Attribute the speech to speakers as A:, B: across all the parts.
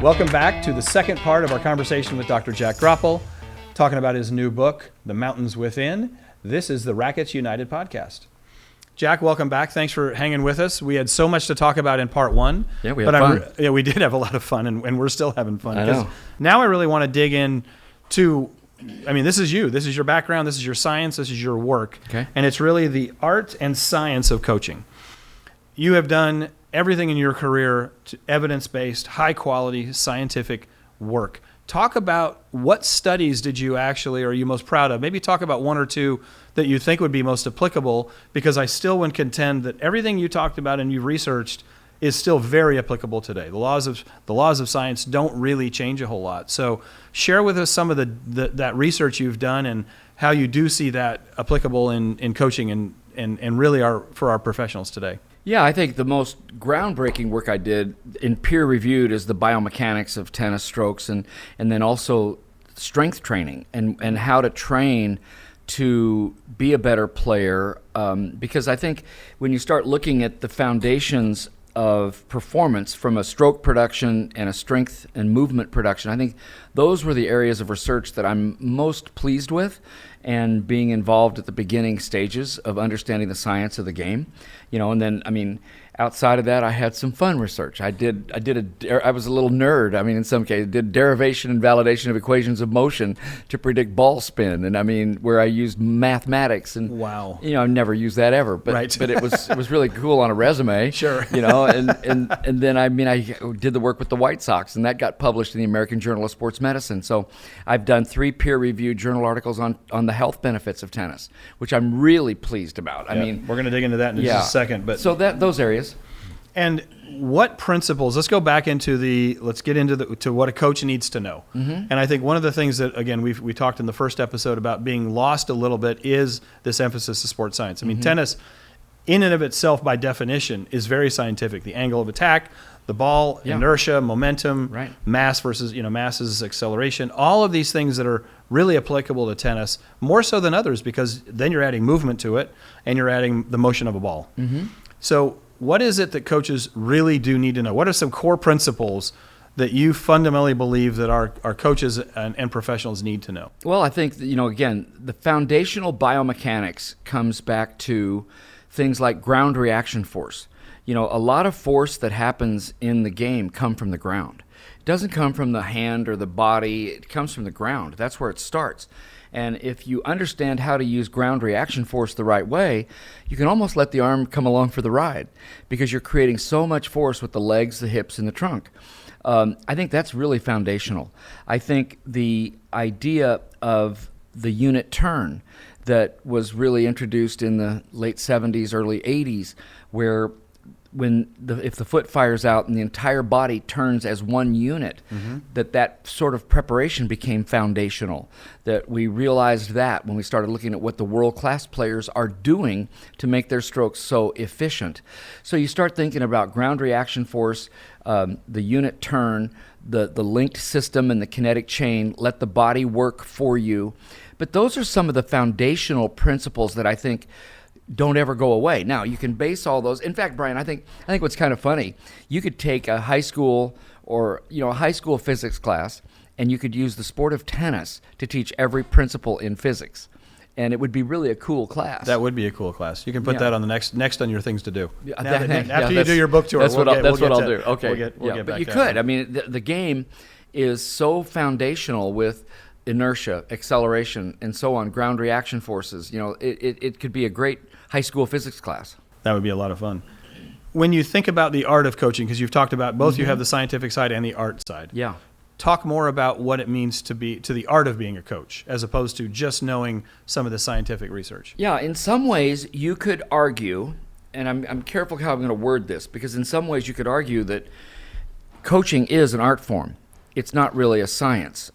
A: Welcome back to the second part of our conversation with Dr. Jack Groppel, talking about his new book, The Mountains Within. This is the Racquets United podcast. Jack, welcome back. Thanks for hanging with us. We had so much to talk about in part one.
B: Yeah, we had fun.
A: We did have a lot of fun, and we're still having fun.
B: I know.
A: Now I really want to dig in to, this is you. This is your background. This is your science. This is your work.
B: Okay.
A: And it's really the art and science of coaching. You have done everything in your career to evidence-based, high-quality, scientific work. Talk about what studies did you actually, or are you most proud of? Maybe talk about one or two that you think would be most applicable, because I still would contend that everything you talked about and you've researched is still very applicable today. The laws of science don't really change a whole lot. So share with us some of that research you've done and how you do see that applicable in coaching and really for our professionals today.
B: Yeah, I think the most groundbreaking work I did in peer-reviewed is the biomechanics of tennis strokes and then also strength training and how to train to be a better player. Because I think when you start looking at the foundations of performance from a stroke production and a strength and movement production, I think those were the areas of research that I'm most pleased with, and being involved at the beginning stages of understanding the science of the game. And then, outside of that, I had some fun research. I was a little nerd. In some cases, did derivation and validation of equations of motion to predict ball spin, and where I used mathematics. And
A: wow,
B: I never used that ever, but
A: right.
B: But it was really cool on a resume.
A: Sure.
B: And then I did the work with the White Sox, and that got published in the American Journal of Sports Medicine. So I've done 3 peer-reviewed journal articles on the health benefits of tennis, which I'm really pleased about.
A: We're going to dig into that in just a second, but
B: so those areas.
A: And what principles? Let's go back into to what a coach needs to know.
B: Mm-hmm.
A: And I think one of the things that, again, we talked in the first episode about being lost a little bit is this emphasis of sports science. Tennis, in and of itself, by definition, is very scientific. The angle of attack, the ball, inertia, momentum,
B: right.
A: Mass versus masses, acceleration, all of these things that are really applicable to tennis, more so than others, because then you're adding movement to it and you're adding the motion of a ball.
B: Mm-hmm.
A: So what is it that coaches really do need to know? What are some core principles that you fundamentally believe that our coaches and professionals need to know?
B: Well, I think, again, the foundational biomechanics comes back to things like ground reaction force. A lot of force that happens in the game come from the ground. It doesn't come from the hand or the body. It comes from the ground. That's where it starts. And if you understand how to use ground reaction force the right way, you can almost let the arm come along for the ride, because you're creating so much force with the legs, the hips, and the trunk. I think that's really foundational. I think the idea of the unit turn that was really introduced in the late 70s, early 80s, where if the foot fires out and the entire body turns as one unit,
A: mm-hmm.
B: that sort of preparation became foundational. That we realized that when we started looking at what the world-class players are doing to make their strokes so efficient. So you start thinking about ground reaction force, the unit turn, the linked system and the kinetic chain, let the body work for you. But those are some of the foundational principles that I think don't ever go away. Now, you can base all those. In fact, Brian, I think what's kind of funny, you could take a high school or a high school physics class, and you could use the sport of tennis to teach every principle in physics, and it would be really a cool class.
A: That would be a cool class. You can put that on the next on your things to do.
B: After
A: you do your book tour,
B: that's what I'll do. Okay,
A: we'll get back
B: but you
A: to
B: could.
A: that.
B: The game is so foundational with inertia, acceleration, and so on, ground reaction forces. It could be a great high school physics class.
A: That would be a lot of fun. When you think about the art of coaching, because you've talked about both,
B: mm-hmm.
A: you have the scientific side and the art side.
B: Yeah.
A: Talk more about what it means to the art of being a coach, as opposed to just knowing some of the scientific research.
B: Yeah, in some ways you could argue, and I'm careful how I'm going to word this, because in some ways you could argue that coaching is an art form. It's not really a science.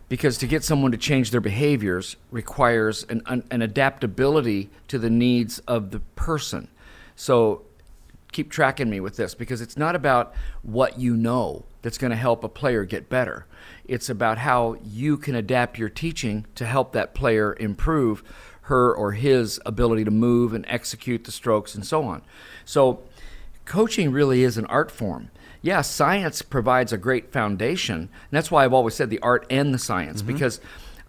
B: Because to get someone to change their behaviors requires an adaptability to the needs of the person. So keep tracking me with this, because it's not about what you know that's going to help a player get better. It's about how you can adapt your teaching to help that player improve her or his ability to move and execute the strokes and so on. So coaching really is an art form. yeah, science provides a great foundation. And that's why I've always said the art and the science, because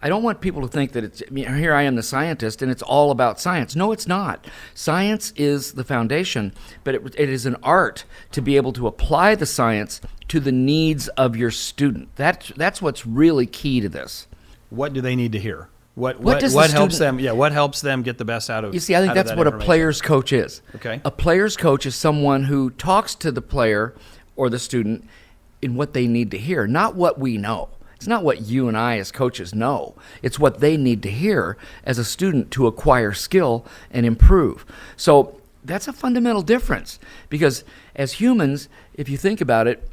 B: I don't want people to think that it's, I mean, here I am, the scientist, and it's all about science. No, it's not. Science is the foundation, but it is an art to be able to apply the science to the needs of your student. That's what's really key to this.
A: What do they need to hear? What
B: does the
A: helps
B: student-
A: them? Yeah, what helps them get the best out of?
B: You see, I think
A: out of
B: that's
A: that
B: what a
A: information?
B: player's coach is.
A: Okay.
B: A player's coach is someone who talks to the player or the student in what they need to hear, not what we know. It's not what you and I as coaches know. It's what they need to hear as a student to acquire skill and improve. So that's a fundamental difference, because as humans, if you think about it,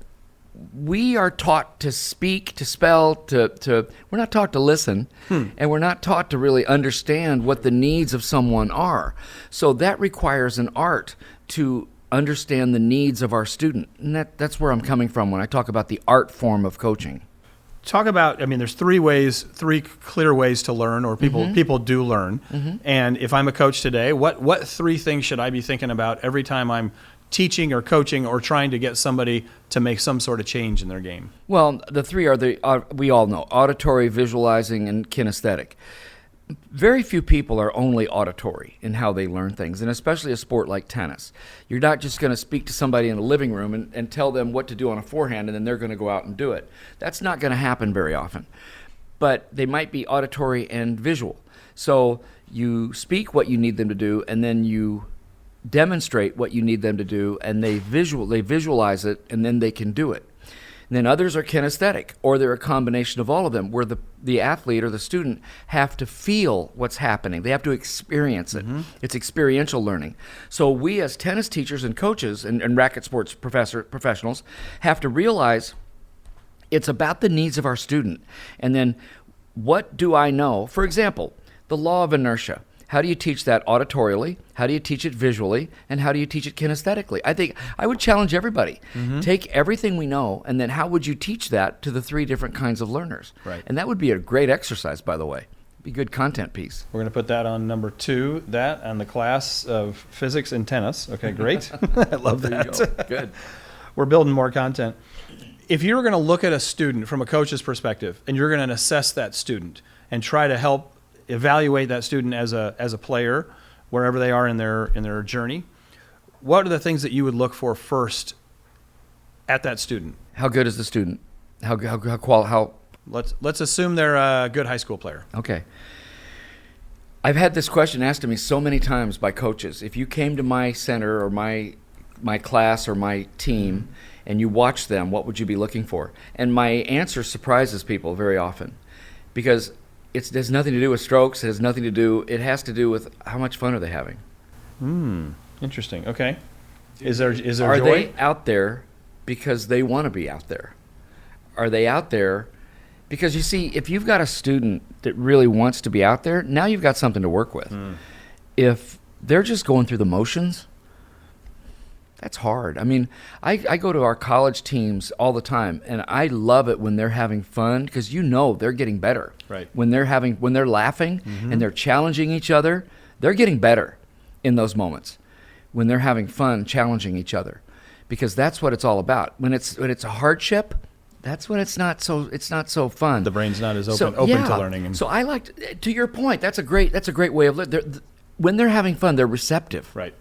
B: we are taught to speak, to spell, we're not taught to listen, and we're not taught to really understand what the needs of someone are. So that requires an art to understand the needs of our student. And that's where I'm coming from when I talk about the art form of coaching.
A: Talk about, I mean, there's three clear ways to learn, or people do learn. And if I'm a coach today, what three things should I be thinking about every time I'm teaching or coaching or trying to get somebody to make some sort of change in their game?
B: Well, the three are we all know: auditory, visualizing, and kinesthetic. Very few people are only auditory in how they learn things, and especially a sport like tennis. You're not just going to speak to somebody in a living room and tell them what to do on a forehand, and then they're going to go out and do it. That's not going to happen very often. But they might be auditory and visual. So you speak what you need them to do, and then you demonstrate what you need them to do, and they visualize it, and then they can do it. And then others are kinesthetic, or they're a combination of all of them, where the athlete or the student have to feel what's happening. They have to experience it. It's experiential learning. So we as tennis teachers and coaches and racket sports professionals have to realize it's about the needs of our student. And then what do I know? For example, the law of inertia. How do you teach that auditorially? How do you teach it visually? And how do you teach it kinesthetically? I think I would challenge everybody. Take everything we know, and then how would you teach that to the three different kinds of learners?
A: Right.
B: And that would be a great exercise, by the way. Be a good content piece.
A: We're going to put that on number 2, that on the class of physics and tennis. Okay, great. I love
B: There you
A: that.
B: go. Good.
A: We're building more content. If you're going to look at a student from a coach's perspective, and you're going to assess that student and try to help evaluate that student as a player, wherever they are in their journey, what are the things that you would look for first at that student?
B: How good is the student? How
A: Let's assume they're a good high school player.
B: Okay. I've had this question asked to me so many times by coaches. If you came to my center or my class or my team and you watched them, what would you be looking for? And my answer surprises people very often, because it has nothing to do with strokes. It has to do with how much fun are they having.
A: Interesting. Okay. Is there
B: Are
A: joy?
B: they out there because they want to be out there? Are they out there because, you see, if you've got a student that really wants to be out there, now you've got something to work with. If they're just going through the motions, that's hard. I mean, I go to our college teams all the time, and I love it when they're having fun, because they're getting better.
A: Right.
B: When they're laughing and they're challenging each other, they're getting better in those moments. When they're having fun, challenging each other, because that's what it's all about. When it's a hardship, that's when it's not so fun.
A: The brain's not as open
B: Yeah.
A: to learning.
B: So I like to your point. That's a great way of when they're having fun, they're receptive.
A: Right.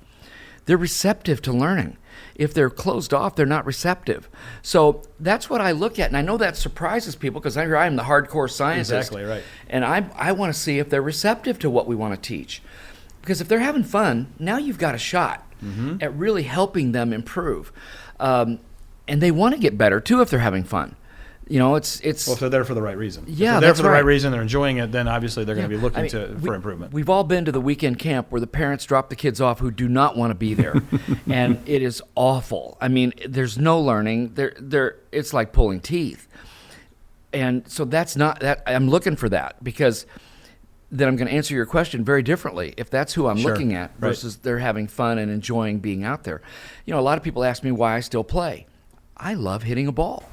B: They're receptive to learning. If they're closed off, they're not receptive. So that's what I look at, and I know that surprises people, because here I am, the hardcore scientist.
A: Exactly right.
B: And I want to see if they're receptive to what we want to teach. Because if they're having fun, now you've got a shot at really helping them improve. And they want to get better too if they're having fun. Well,
A: if they're there for the right reason.
B: Yeah,
A: if they're there
B: that's
A: for the right
B: right.
A: reason, they're enjoying it, then obviously they're going to be looking for improvement.
B: We've all been to the weekend camp where the parents drop the kids off who do not want to be there, and it is awful. I mean, there's no learning. It's like pulling teeth, and so that's not that. I'm looking for that, because then I'm going to answer your question very differently if that's who I'm looking at versus they're having fun and enjoying being out there. A lot of people ask me why I still play. I love hitting a ball.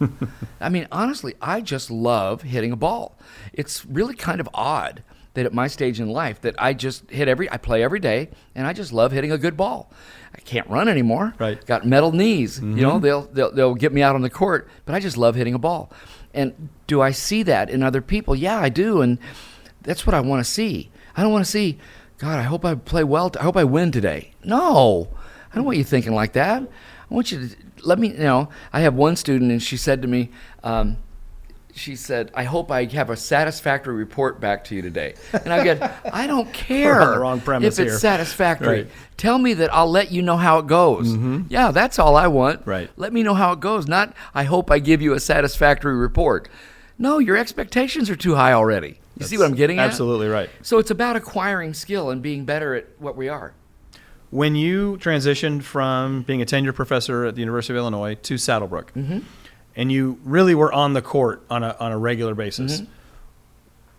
B: I mean, honestly, I just love hitting a ball. It's really kind of odd that at my stage in life that I just I play every day, and I just love hitting a good ball. I can't run anymore.
A: Right.
B: Got metal knees. You know, they'll get me out on the court, but I just love hitting a ball. And do I see that in other people? Yeah, I do, and that's what I want to see. I don't want to see, God, I hope I play well. I hope I win today. No, I don't want you thinking like that. I want you to let me, I have one student, and she said to me, she said, I hope I have a satisfactory report back to you today. And I go, I don't care
A: We're on the wrong premise
B: if it's
A: here.
B: satisfactory.
A: Right.
B: Tell me that I'll let you know how it goes. Yeah, that's all I want.
A: Right.
B: Let me know how it goes, not I hope I give you a satisfactory report. No, your expectations are too high already. You see what I'm getting at?
A: Absolutely right.
B: So it's about acquiring skill and being better at what we are.
A: When you transitioned from being a tenured professor at the University of Illinois to Saddlebrook, and you really were on the court on a regular basis,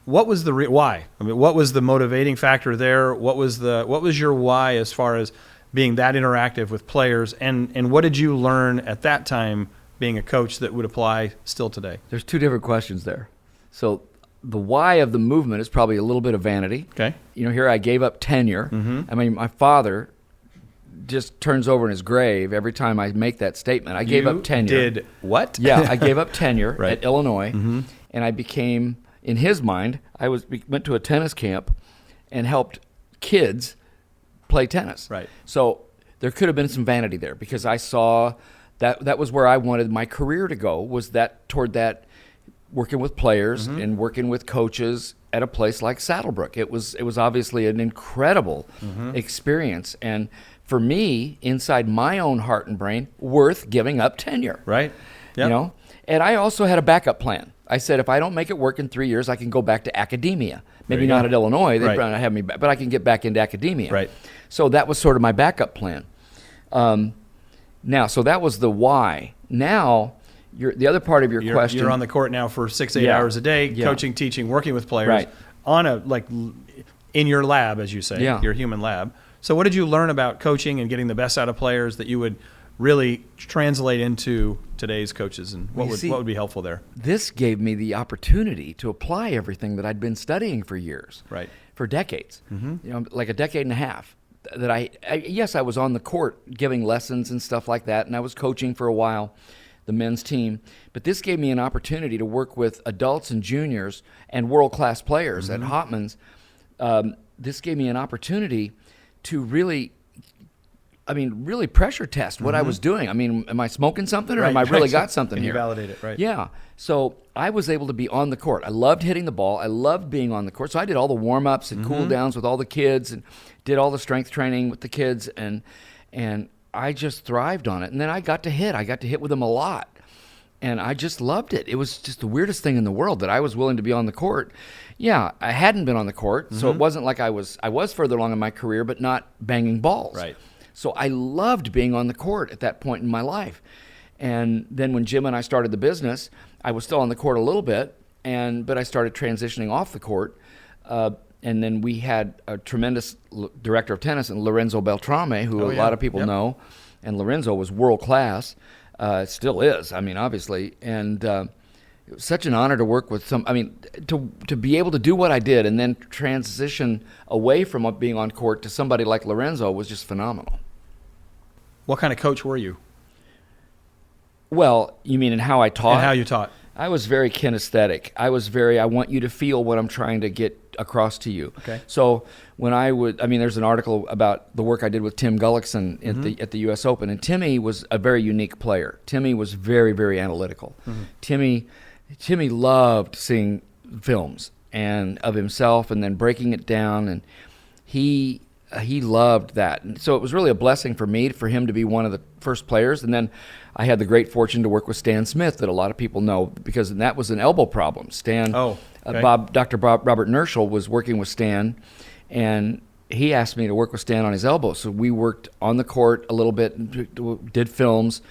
A: what was the why? I mean, what was the motivating factor there? What was your why as far as being that interactive with players, and what did you learn at that time being a coach that would apply still today?
B: There's two different questions there. So the why of the movement is probably a little bit of vanity.
A: Okay.
B: Here I gave up tenure. I mean, my father just turns over in his grave every time I make that statement. I gave up tenure.
A: Did what?
B: Yeah, I gave up tenure
A: Right.
B: at Illinois, and I became, in his mind, went to a tennis camp and helped kids play tennis.
A: Right.
B: So there could have been some vanity there because I saw that was where I wanted my career to go, was that toward that, working with players and working with coaches at a place like Saddlebrook. It was obviously an incredible experience, and for me, inside my own heart and brain, worth giving up tenure.
A: Right. Yep.
B: And I also had a backup plan. I said, if I don't make it work in 3 years, I can go back to academia. Maybe not at Illinois, they'd probably not have me back, but I can get back into academia.
A: Right.
B: So that was sort of my backup plan. Now, so that was the why. Now, the other part of your question.
A: You're on the court now for 6-8 hours a day, coaching, teaching, working with players on in your lab, as you say, your human lab. So what did you learn about coaching and getting the best out of players that you would really translate into today's coaches, and what would be helpful there?
B: This gave me the opportunity to apply everything that I'd been studying for years, for decades, like a decade and a half. That yes, I was on the court giving lessons and stuff like that, and I was coaching for a while, the men's team. But this gave me an opportunity to work with adults and juniors and world-class players at Hopman's. This gave me an opportunity to really pressure test what I was doing. I mean, am I smoking something, or am I really got something here?
A: You validate it, right?
B: Yeah. So I was able to be on the court. I loved hitting the ball. I loved being on the court. So I did all the warm-ups and cool-downs with all the kids, and did all the strength training with the kids, and I just thrived on it. And then I got to hit. I got to hit with them a lot, and I just loved it. It was just the weirdest thing in the world that I was willing to be on the court. Yeah, I hadn't been on the court, so it wasn't like I was further along in my career, but not banging balls.
A: Right.
B: So I loved being on the court at that point in my life. And then when Jim and I started the business, I was still on the court a little bit, but I started transitioning off the court. And then we had a tremendous director of tennis, Lorenzo Beltrame, who a lot of people know. And Lorenzo was world class, still is, I mean, obviously. And it was such an honor to work with to be able to do what I did and then transition away from being on court to somebody like Lorenzo was just phenomenal.
A: What kind of coach were you?
B: Well, you mean in how I taught?
A: And how you taught.
B: I was very kinesthetic. I want you to feel what I'm trying to get across to you.
A: Okay.
B: So when there's an article about the work I did with Tim Gullickson at the U.S. Open, and Timmy was a very unique player. Timmy was very, very analytical. Timmy loved seeing films and of himself and then breaking it down, and he loved that. And so it was really a blessing for him to be one of the first players. And then I had the great fortune to work with Stan Smith, that a lot of people know, because that was an elbow problem. Dr. Robert Nerschel was working with Stan, and he asked me to work with Stan on his elbow. So we worked on the court a little bit, and did films,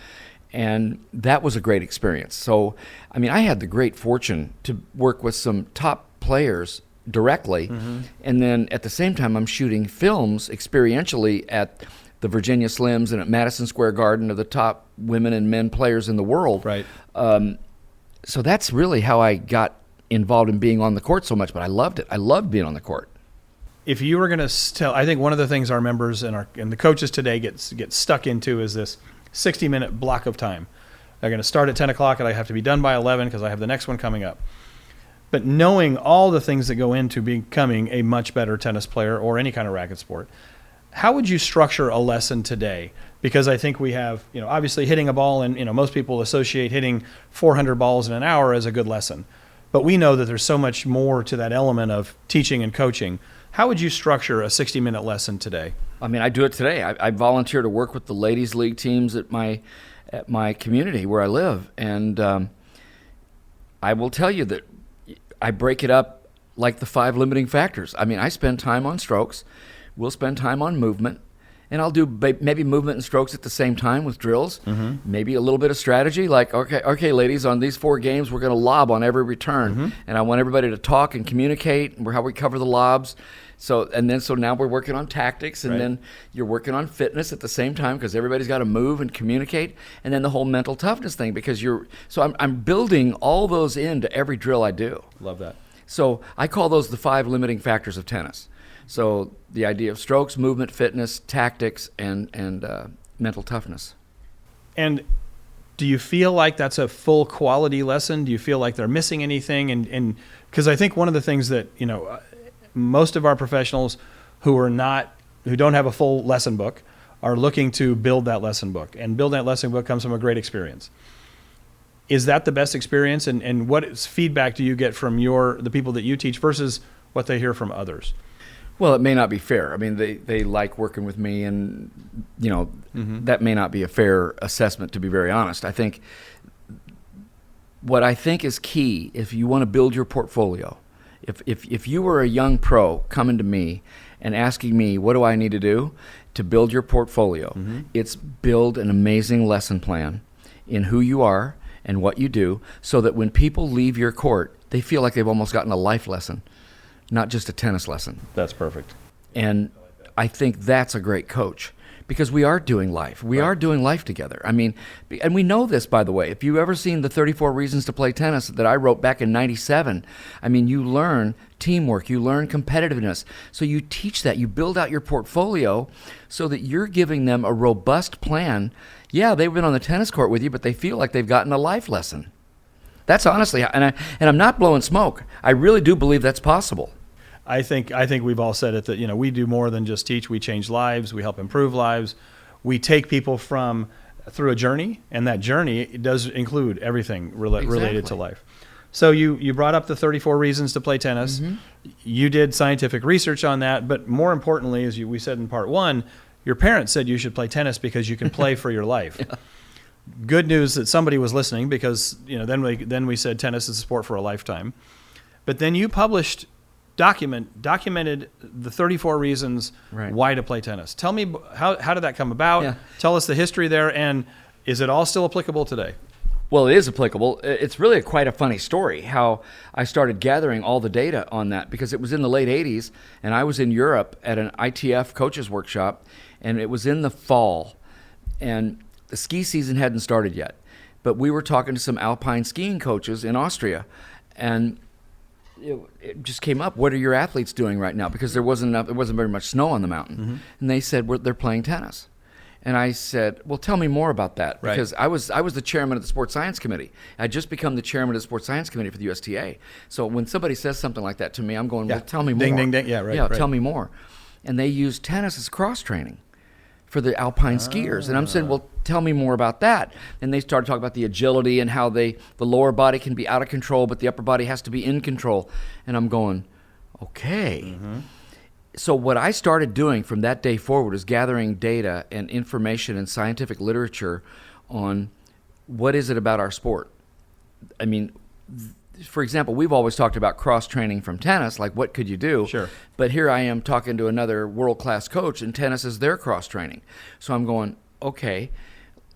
B: and that was a great experience. So, I mean, I had the great fortune to work with some top players directly, and then at the same time I'm shooting films experientially at the Virginia Slims and at Madison Square Garden of the top women and men players in the world.
A: Right.
B: So that's really how I got involved in being on the court so much, but I loved it. I loved being on the court.
A: If you were going to tell, I think one of the things our members and the coaches today get stuck into is this 60-minute block of time. They're going to start at 10 o'clock and I have to be done by 11 because I have the next one coming up. But knowing all the things that go into becoming a much better tennis player or any kind of racket sport, how would you structure a lesson today? Because I think we have, obviously hitting a ball, and most people associate hitting 400 balls in an hour as a good lesson. But we know that there's so much more to that element of teaching and coaching. How would you structure a 60-minute lesson today?
B: I mean, I do it today. I volunteer to work with the ladies' league teams at my community where I live, and I will tell you that I break it up like the 5 limiting factors. I mean, I spend time on strokes. We'll spend time on movement, and I'll do maybe movement and strokes at the same time with drills. Mm-hmm. Maybe a little bit of strategy, like okay, ladies, on these 4 games, we're going to lob on every return, mm-hmm. and I want everybody to talk and communicate how we cover the lobs. So now we're working on tactics, and
A: right.
B: then you're working on fitness at the same time because everybody's got to move and communicate, and then the whole mental toughness thing I'm building all those into every drill I do.
A: Love that.
B: So I call those the 5 limiting factors of tennis. So the idea of strokes, movement, fitness, tactics, and mental toughness.
A: And do you feel like that's a full quality lesson? Do you feel like they're missing anything? And because I think one of the things that most of our professionals who don't have a full lesson book are looking to build that lesson book, and build that lesson book comes from a great experience. Is that the best experience? And what feedback do you get from the people that you teach versus what they hear from others?
B: Well, it may not be fair. I mean, they like working with me, and mm-hmm. that may not be a fair assessment, to be very honest. I think what I think is key, if you want to build your portfolio, if you were a young pro coming to me and asking me, what do I need to do to build your portfolio? Mm-hmm. It's build an amazing lesson plan in who you are and what you do, so that when people leave your court, they feel like they've almost gotten a life lesson, not just a tennis lesson.
A: That's perfect.
B: And I think that's a great coach, because we are doing life. We are doing life together. I mean, and we know this, by the way. If you've ever seen the 34 Reasons to Play Tennis that I wrote back in 97, I mean, you learn teamwork, you learn competitiveness. So you teach that. You build out your portfolio so that you're giving them a robust plan. Yeah, they've been on the tennis court with you, but they feel like they've gotten a life lesson. That's honestly, and I'm not blowing smoke. I really do believe that's possible.
A: I think we've all said it, that we do more than just teach. We change lives. We help improve lives. We take people through a journey, and that journey does include everything related to life. So you brought up the 34 Reasons to Play Tennis. Mm-hmm. You did scientific research on that, but more importantly, as we said in part 1, your parents said you should play tennis because you can play for your life. Yeah. Good news that somebody was listening, because then we said tennis is a sport for a lifetime. But then you published documented the 34 reasons why to play tennis. Tell me, how did that come about? Yeah. Tell us the history there, and is it all still applicable today?
B: Well, it is applicable. It's really quite a funny story how I started gathering all the data on that, because it was in the late 80s, and I was in Europe at an ITF coaches workshop, and it was in the fall, and the ski season hadn't started yet. But we were talking to some alpine skiing coaches in Austria, and it just came up, what are your athletes doing right now? Because there wasn't very much snow on the mountain. Mm-hmm. And they said, they're playing tennis. And I said, well, tell me more about that.
A: Right.
B: Because I was the chairman of the Sports Science Committee. I'd just become the chairman of the Sports Science Committee for the USTA. So when somebody says something like that to me, I'm going, well, tell me more.
A: Ding, ding, ding. Yeah, right.
B: Yeah, tell me more. And they use tennis as cross-training for the alpine skiers. And I'm saying, well, tell me more about that. And they started talking about the agility and how the lower body can be out of control, but the upper body has to be in control. And I'm going, okay. Mm-hmm. So what I started doing from that day forward is gathering data and information and scientific literature on what is it about our sport. I mean, for example, we've always talked about cross-training from tennis, like what could you do?
A: Sure.
B: But here I am talking to another world-class coach, and tennis is their cross-training. So I'm going, okay,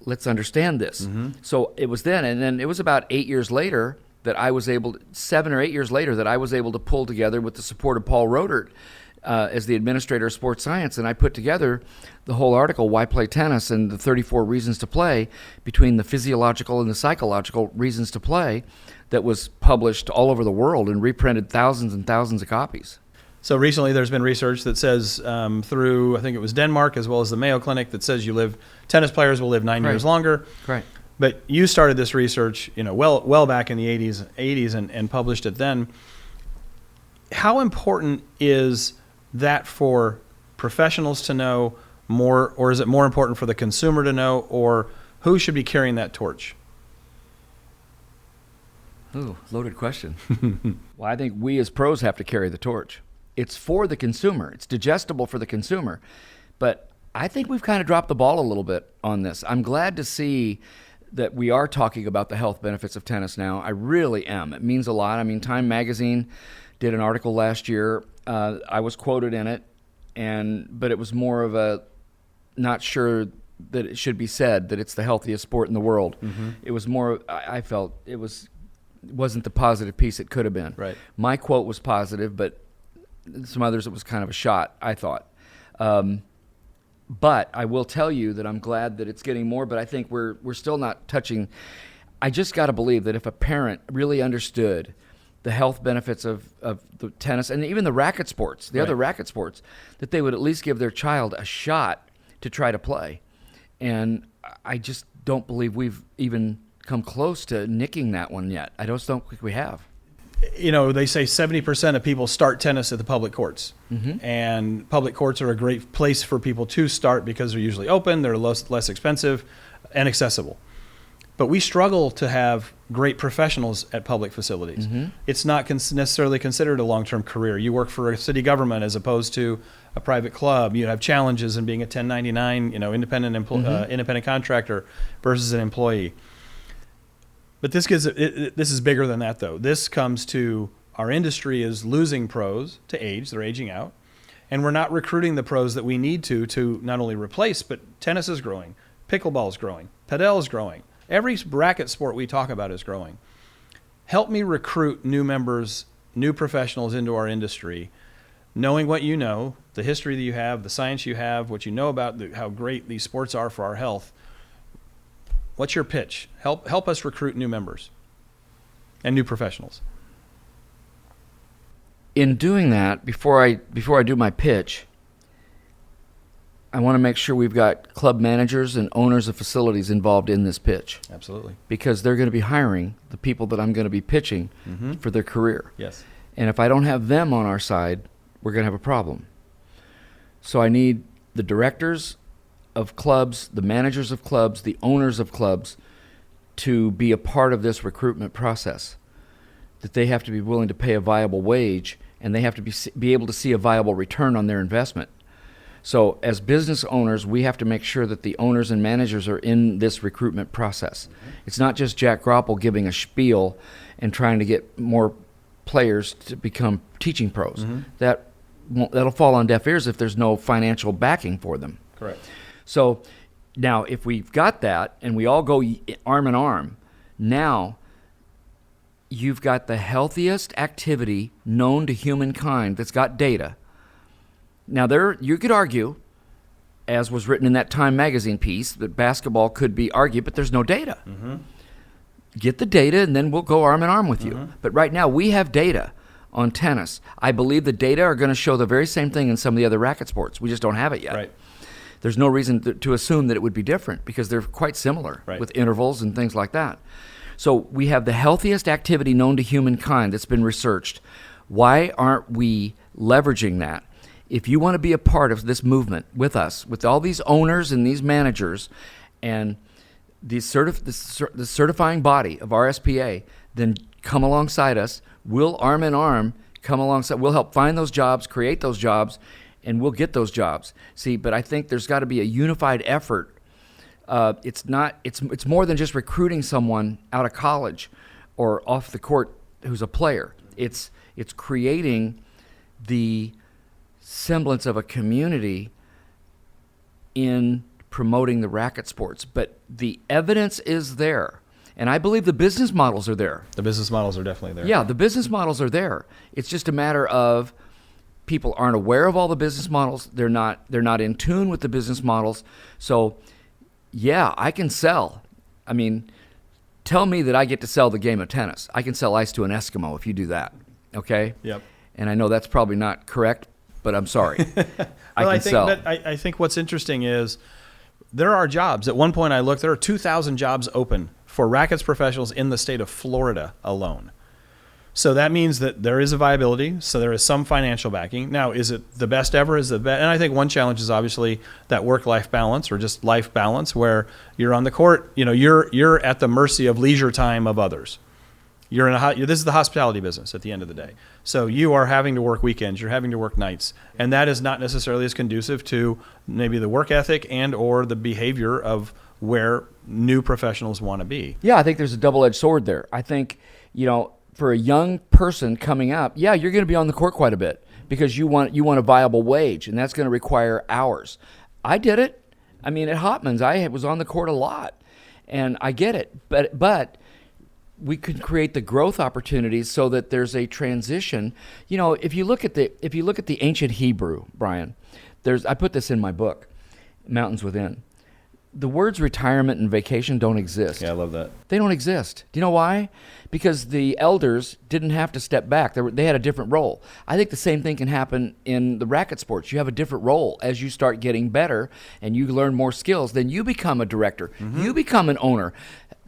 B: let's understand this. Mm-hmm. So it was then, and then it was about 8 years later that I was able to, 7 or 8 years later, that I was able to pull together with the support of Paul Rodert as the administrator of sports science, and I put together the whole article, Why Play Tennis, and the 34 reasons to play, between the physiological and the psychological reasons to play, that was published all over the world and reprinted thousands and thousands of copies.
A: So recently there's been research that says through, I think it was Denmark as well as the Mayo Clinic, that says tennis players will live 9 years longer.
B: Right.
A: But you started this research, well back in the 80s and published it then. How important is that for professionals to know more, or is it more important for the consumer to know, or who should be carrying that torch?
B: Ooh, loaded question. Well, I think we as pros have to carry the torch. It's for the consumer. It's digestible for the consumer. But I think we've kind of dropped the ball a little bit on this. I'm glad to see that we are talking about the health benefits of tennis now. I really am. It means a lot. I mean, Time Magazine did an article last year. I was quoted in it, but it was more of a not sure that it should be said that it's the healthiest sport in the world. Mm-hmm. It was more, I felt it wasn't the positive piece it could have been.
A: Right.
B: My quote was positive, but some others it was kind of a shot, I thought. But I will tell you that I'm glad that it's getting more, but I think we're still not touching. I just got to believe that if a parent really understood the health benefits of the tennis and even the racket sports, the other racket sports, that they would at least give their child a shot to try to play. And I just don't believe we've even come close to nicking that one yet. I just don't think we have.
A: They say 70% of people start tennis at the public courts.
B: Mm-hmm.
A: And public courts are a great place for people to start because they're usually open, they're less expensive, and accessible. But we struggle to have great professionals at public facilities. Mm-hmm. It's not necessarily considered a long-term career. You work for a city government as opposed to a private club. You have challenges in being a 1099, independent contractor versus an employee. But this is bigger than that, though. This comes to our industry is losing pros to age. They're aging out. And we're not recruiting the pros that we need to not only replace, but tennis is growing, pickleball is growing, padel is growing. Every racket sport we talk about is growing. Help me recruit new members, new professionals into our industry, knowing what you know, the history that you have, the science you have, what you know about how great these sports are for our health. What's your pitch? Help us recruit new members and new professionals.
B: In doing that, before I do my pitch, I want to make sure we've got club managers and owners of facilities involved in this pitch.
A: Absolutely.
B: Because they're going to be hiring the people that I'm going to be pitching for their career.
A: Yes.
B: And if I don't have them on our side, we're going to have a problem. So I need the directors of clubs, the managers of clubs, the owners of clubs to be a part of this recruitment process. That they have to be willing to pay a viable wage, and they have to be able to see a viable return on their investment. So as business owners, we have to make sure that the owners and managers are in this recruitment process. It's not just Jack Groppel giving a spiel and trying to get more players to become teaching pros. That'll fall on deaf ears if there's no financial backing for them.
A: Correct.
B: So now if we've got that and we all go arm in arm, now you've got the healthiest activity known to humankind that's got data. Now you could argue, as was written in that Time Magazine piece, that basketball could be argued, but there's no data. Mm-hmm. Get the data and then we'll go arm in arm with you. But right now we have data on tennis. I believe the data are going to show the very same thing in some of the other racket sports. We just don't have it yet.
A: Right.
B: There's no reason to assume that it would be different because they're quite similar with intervals and things like that. So we have the healthiest activity known to humankind that's been researched. Why aren't we leveraging that? If you want to be a part of this movement with us, with all these owners and these managers and the certifying body of RSPA, then come alongside us. We'll arm in arm come alongside. We'll help find those jobs, create those jobs, and we'll get those jobs. See, but I think there's got to be a unified effort. It's more than just recruiting someone out of college or off the court who's a player. It's creating the semblance of a community in promoting the racket sports. But the evidence is there. And I believe the business models are there.
A: The business models are definitely there.
B: Yeah, the business models are there. It's just a matter of people aren't aware of all the business models. They're not in tune with the business models. So, yeah, I can sell. I mean, tell me that I get to sell the game of tennis. I can sell ice to an Eskimo if you do that. Okay?
A: Yep.
B: And I know that's probably not correct, but I'm sorry.
A: I think what's interesting is there are jobs. At one point I looked, there are 2,000 jobs open for rackets professionals in the state of Florida alone. So that means that there is a viability. So there is some financial backing. Now, is it the best ever? And I think one challenge is obviously that work-life balance, or just life balance, where you're on the court. You're at the mercy of leisure time of others. This is the hospitality business at the end of the day. So you are having to work weekends. You're having to work nights, and that is not necessarily as conducive to maybe the work ethic and or the behavior of where new professionals want to be.
B: Yeah, I think there's a double-edged sword there. I think, for a young person coming up, yeah, you're going to be on the court quite a bit because you want a viable wage, and that's going to require hours. I did it. I mean, at Hopman's, I was on the court a lot, and I get it. But we could create the growth opportunities so that there's a transition. If you look at the ancient Hebrew, Brian, I put this in my book, Mountains Within. The words retirement and vacation don't exist.
A: Yeah, I love that.
B: They don't exist. Do you know why? Because the elders didn't have to step back. They had a different role. I think the same thing can happen in the racket sports. You have a different role as you start getting better and you learn more skills. Then you become a director. Mm-hmm. You become an owner.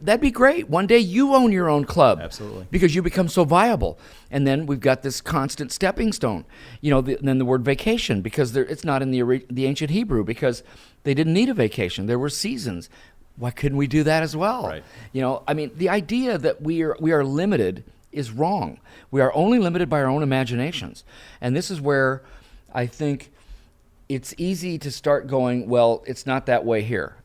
B: That'd be great. One day you own your own club.
A: Absolutely.
B: Because you become so viable. And then we've got this constant stepping stone. Then the word vacation, because it's not in the ancient Hebrew, because they didn't need a vacation. There were seasons. Why couldn't we do that as well?
A: Right.
B: The idea that we are limited is wrong. We are only limited by our own imaginations. And this is where I think it's easy to start going, well, it's not that way here.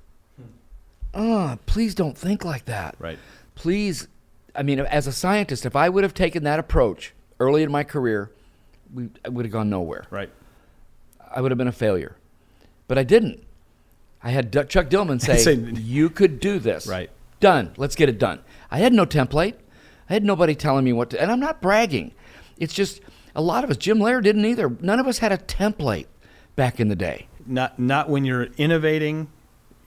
B: Please don't think like that.
A: Right.
B: Please, as a scientist, if I would have taken that approach early in my career, I would have gone nowhere.
A: Right.
B: I would have been a failure. But I didn't. I had Chuck Dillman say, you could do this.
A: Right.
B: Done. Let's get it done. I had no template. I had nobody telling me what to, and I'm not bragging. It's just a lot of us, Jim Lair didn't either. None of us had a template back in the day.
A: Not when you're innovating,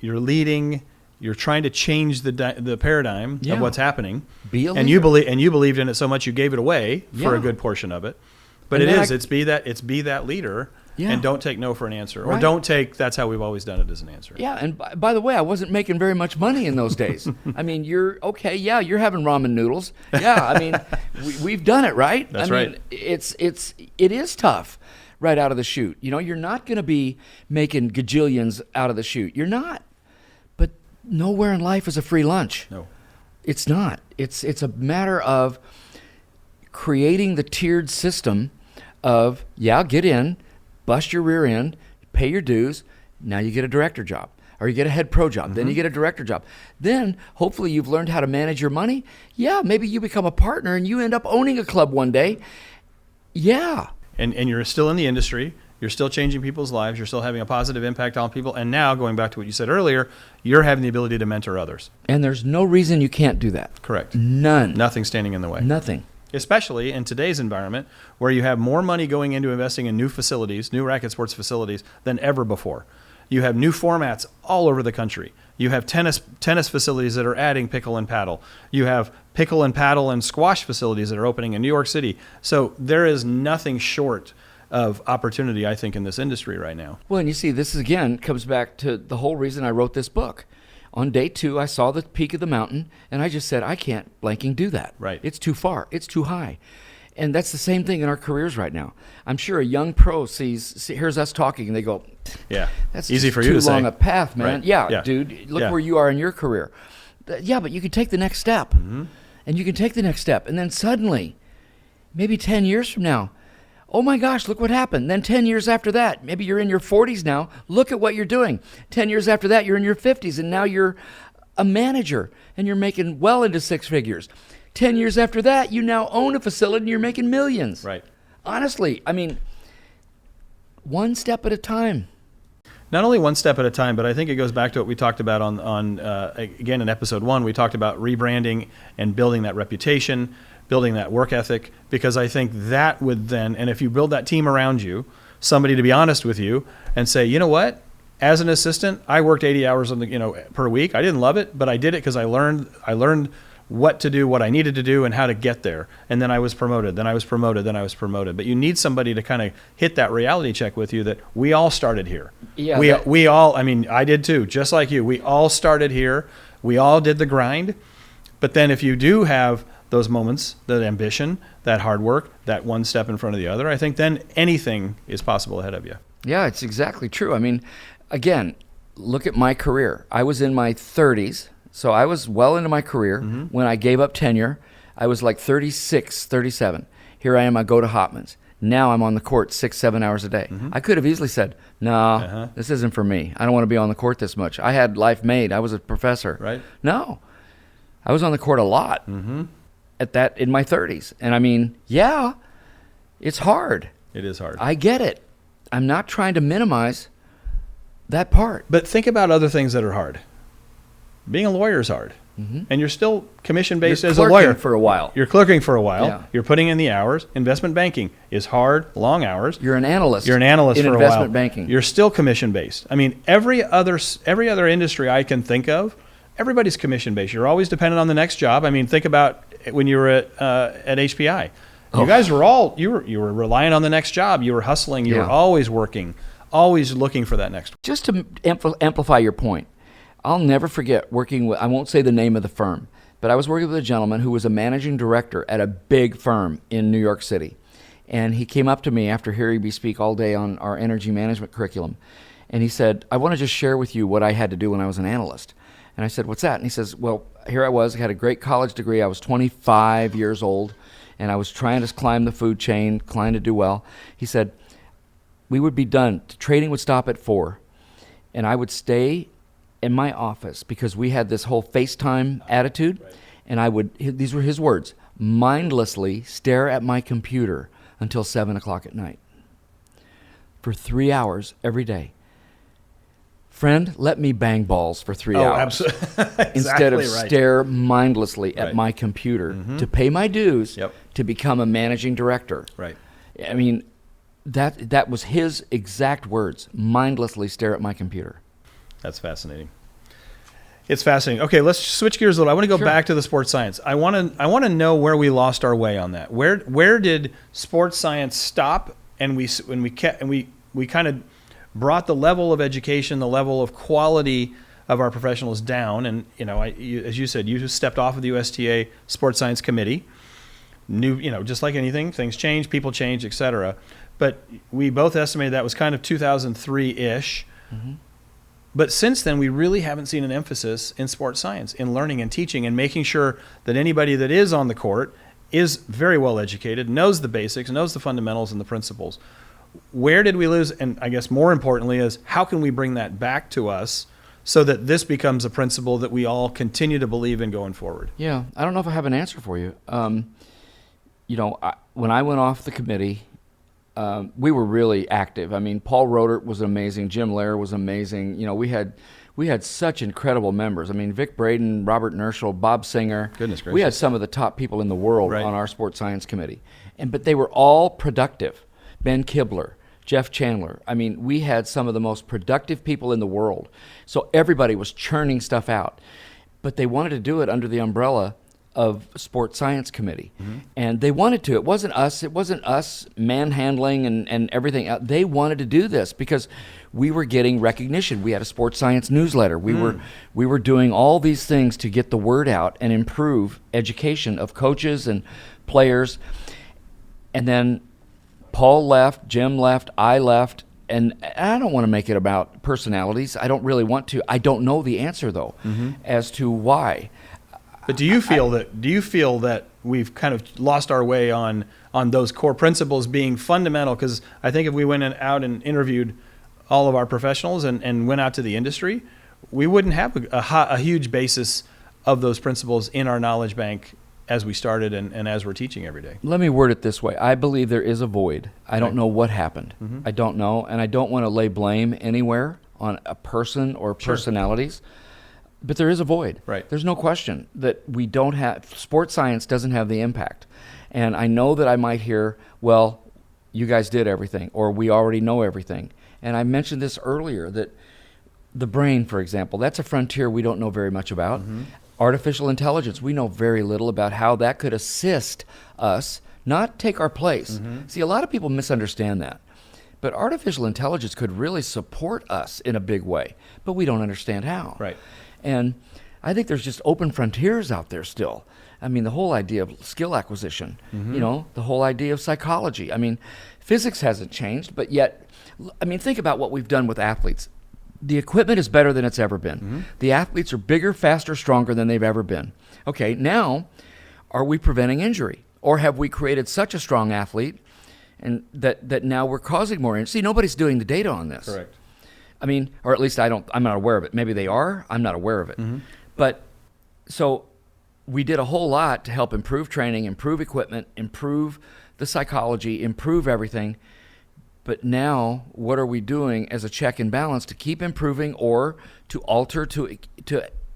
A: you're leading, you're trying to change the paradigm of what's happening.
B: Be a leader.
A: And you believed in it so much you gave it away for a good portion of it. But it's be that leader. Yeah. And don't take no for an answer. Or don't take, that's how we've always done it, as an answer.
B: Yeah, and by the way, I wasn't making very much money in those days. You're having ramen noodles. Yeah, we've done it, right?
A: That's right.
B: It is tough right out of the chute. You're not going to be making gajillions out of the chute. You're not. But nowhere in life is a free lunch.
A: No.
B: It's not. It's a matter of creating the tiered system of, get in, bust your rear end, pay your dues, now you get a director job. Or you get a head pro job, then you get a director job. Then, hopefully you've learned how to manage your money. Yeah, maybe you become a partner and you end up owning a club one day. Yeah.
A: And you're still in the industry. You're still changing people's lives. You're still having a positive impact on people. And now, going back to what you said earlier, you're having the ability to mentor others.
B: And there's no reason you can't do that.
A: Correct.
B: None.
A: Nothing standing in the way.
B: Nothing.
A: Especially in today's environment where you have more money going into investing in new facilities, new racket sports facilities, than ever before. You have new formats all over the country. You have tennis facilities that are adding pickle and paddle. You have pickle and paddle and squash facilities that are opening in New York City. So there is nothing short of opportunity, I think, in this industry right now.
B: Well, and you see, this again comes back to the whole reason I wrote this book. On day 2, I saw the peak of the mountain, and I just said, I can't blanking do that.
A: Right.
B: It's too far. It's too high. And that's the same thing in our careers right now. I'm sure a young pro hears us talking, and they go,
A: "Yeah,
B: that's
A: easy for you to say.
B: Too long a path, man."
A: Right.
B: Yeah, dude, look where you are in your career. Yeah, but you can take the next step, and you can take the next step, and then suddenly, maybe 10 years from now, oh my gosh, look what happened. Then 10 years after that, maybe you're in your 40s now. Look at what you're doing. 10 years after that, you're in your 50s, and now you're a manager, and you're making well into 6 figures. 10 years after that, you now own a facility, and you're making millions.
A: Right.
B: Honestly, one step at a time.
A: Not only one step at a time, but I think it goes back to what we talked about on again in episode 1. We talked about rebranding and building that reputation, building that work ethic, because I think that would then, and if you build that team around you, somebody to be honest with you and say, you know what, as an assistant, I worked 80 hours per week. I didn't love it, but I did it because I learned what to do, what I needed to do, and how to get there. And then I was promoted, then I was promoted, then I was promoted. But you need somebody to kind of hit that reality check with you that we all started here.
B: Yeah,
A: we all, I mean, I did too, just like you. We all started here. We all did the grind. But then if you do have those moments, that ambition, that hard work, that one step in front of the other, I think then anything is possible ahead of you.
B: Yeah, it's exactly true. I mean, again, look at my career. I was in my 30s. So I was well into my career when I gave up tenure. I was like 36, 37. Here I am, I go to Hopman's. Now I'm on the court 6-7 hours a day. I could have easily said, no, this isn't for me. I don't want to be on the court this much. I had life made. I was a professor.
A: Right.
B: No. I was on the court a lot at that in my 30s. And I mean, yeah, it's hard.
A: It is hard.
B: I get it. I'm not trying to minimize that part.
A: But think about other things that are hard. Being a lawyer is hard, and you're still commission-based as a lawyer.
B: For a while.
A: You're clerking for a while.
B: Yeah.
A: You're putting in the hours. Investment banking is hard, long hours.
B: You're an analyst.
A: You're an analyst
B: in
A: for a while.
B: investment banking.
A: You're still commission-based. I mean, every other industry I can think of, everybody's commission-based. You're always dependent on the next job. I mean, think about when you were at HPI. You guys were you were relying on the next job. You were hustling. You were always working, always looking for that next.
B: Just to amplify your point, I'll never forget working with, I won't say the name of the firm, but I was working with a gentleman who was a managing director at a big firm in New York City. And he came up to me after hearing me speak all day on our energy management curriculum. And he said, I want to just share with you what I had to do when I was an analyst. And I said, what's that? And he says, well, here I was, I had a great college degree. I was 25 years old, and I was trying to climb the food chain, trying to do well. He said, we would be done. Trading would stop at 4, and I would stay in my office because we had this whole FaceTime attitude, and I would, these were his words, mindlessly stare at my computer until 7 o'clock at night for 3 hours every day. Friend, let me bang balls for 3 hours.
A: Absolutely. Exactly
B: instead of
A: right.
B: stare mindlessly at my computer to pay my dues to become a managing director.
A: Right.
B: I mean, that was his exact words, mindlessly stare at my computer.
A: That's fascinating. It's fascinating. Okay, let's switch gears a little. I want to go back to the sports science. I want to know where we lost our way on that. Where did sports science stop, and we kind of brought the level of education, the level of quality of our professionals down. And as you said, you just stepped off of the USTA Sports Science Committee. Just like anything, things change, people change, etc. But we both estimated that was kind of 2003-ish. But since then, we really haven't seen an emphasis in sports science, in learning and teaching, and making sure that anybody that is on the court is very well educated, knows the basics, knows the fundamentals and the principles. Where did we lose? And I guess more importantly is, how can we bring that back to us so that this becomes a principle that we all continue to believe in going forward?
B: Yeah, I don't know if I have an answer for you. When I went off the committee, we were really active. I mean, Paul Rodert was amazing. Jim Lair was amazing. We had such incredible members. I mean, Vic Braden, Robert Nerschel, Bob Singer.
A: Goodness gracious.
B: We had some of the top people in the world on our sports science committee. But they were all productive. Ben Kibler, Jeff Chandler. I mean, we had some of the most productive people in the world. So everybody was churning stuff out. But they wanted to do it under the umbrella of Sports Science Committee. And they wanted to. It wasn't us manhandling and everything. They wanted to do this because we were getting recognition. We had a sports science newsletter. We were doing all these things to get the word out and improve education of coaches and players. And then Paul left, Jim left, I left, and I don't want to make it about personalities. I don't really want to. I don't know the answer though as to why.
A: But do you feel that we've kind of lost our way on those core principles being fundamental? Because I think if we went out and interviewed all of our professionals and went out to the industry, we wouldn't have a huge basis of those principles in our knowledge bank as we started and as we're teaching every day.
B: Let me word it this way. I believe there is a void. I don't know what happened. I don't know, and I don't want to lay blame anywhere on a person or personalities. But there is a void.
A: Right.
B: There's no question that we don't have, sports science doesn't have the impact. And I know that I might hear, well, you guys did everything, or we already know everything. And I mentioned this earlier, that the brain, for example, that's a frontier we don't know very much about. Artificial intelligence, we know very little about how that could assist us, not take our place. See, a lot of people misunderstand that. But artificial intelligence could really support us in a big way, but we don't understand how.
A: Right.
B: And I think there's just open frontiers out there still. I mean, the whole idea of skill acquisition, you know, the whole idea of psychology. I mean, physics hasn't changed, but yet, I mean, think about what we've done with athletes. The equipment is better than it's ever been. The athletes are bigger, faster, stronger than they've ever been. Okay, now, are we preventing injury? Or have we created such a strong athlete and that now we're causing more injury? See, nobody's doing the data on this.
A: Correct.
B: I mean, or at least I'm not aware of it. Maybe they are. I'm not aware of it. But so we did a whole lot to help improve training, improve equipment, improve the psychology, improve everything. But now, what are we doing as a check and balance to keep improving or to alter to